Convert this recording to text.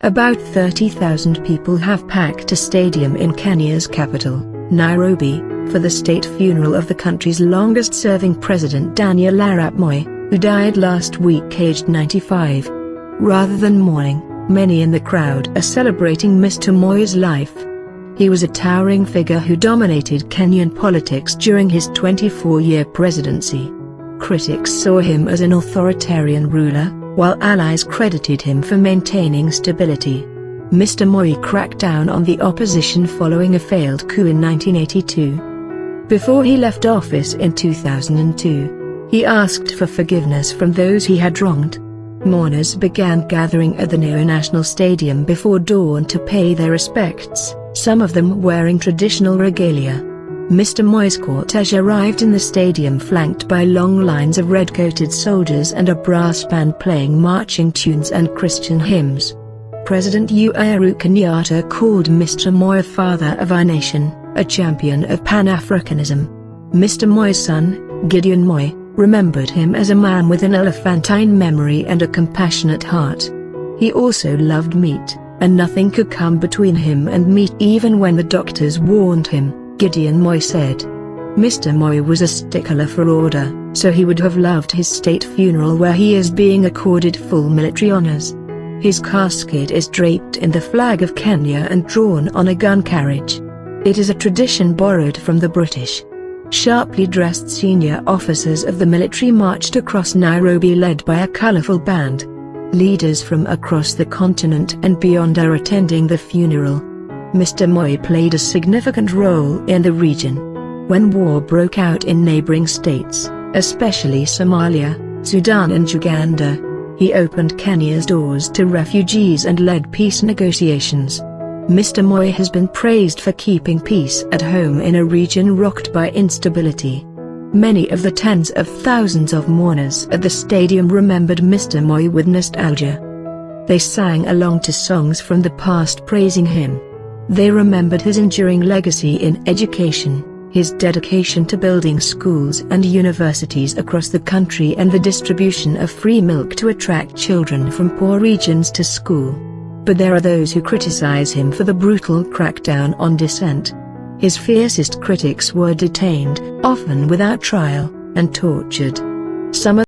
About 30,000 people have packed a stadium in Kenya's capital, Nairobi, for the state funeral of the country's longest-serving president Daniel Arap Moi, who died last week aged 95. Rather than mourning, many in the crowd are celebrating Mr. Moi's life. He was a towering figure who dominated Kenyan politics during his 24-year presidency. Critics saw him as an authoritarian ruler, while allies credited him for maintaining stability. Mr. Moi cracked down on the opposition following a failed coup in 1982. Before he left office in 2002, he asked for forgiveness from those he had wronged. Mourners began gathering at the National Stadium before dawn to pay their respects, some of them wearing traditional regalia. Mr. Moi's cortege arrived in the stadium flanked by long lines of red-coated soldiers and a brass band playing marching tunes and Christian hymns. President Uhuru Kenyatta called Mr. Moi a father of our nation, a champion of Pan-Africanism. Mr. Moi's son, Gideon Moi, remembered him as a man with an elephantine memory and a compassionate heart. He also loved meat, and nothing could come between him and meat even when the doctors warned him, Gideon Moi said. Mr. Moi was a stickler for order, so he would have loved his state funeral where he is being accorded full military honors. His casket is draped in the flag of Kenya and drawn on a gun carriage. It is a tradition borrowed from the British. Sharply dressed senior officers of the military marched across Nairobi led by a colorful band. Leaders from across the continent and beyond are attending the funeral. Mr. Moi played a significant role in the region. When war broke out in neighboring states, especially Somalia, Sudan and Uganda, he opened Kenya's doors to refugees and led peace negotiations. Mr. Moi has been praised for keeping peace at home in a region rocked by instability. Many of the tens of thousands of mourners at the stadium remembered Mr. Moi with nostalgia. They sang along to songs from the past praising him. They remembered his enduring legacy in education, his dedication to building schools and universities across the country and the distribution of free milk to attract children from poor regions to school. But there are those who criticize him for the brutal crackdown on dissent. His fiercest critics were detained, often without trial, and tortured. Some of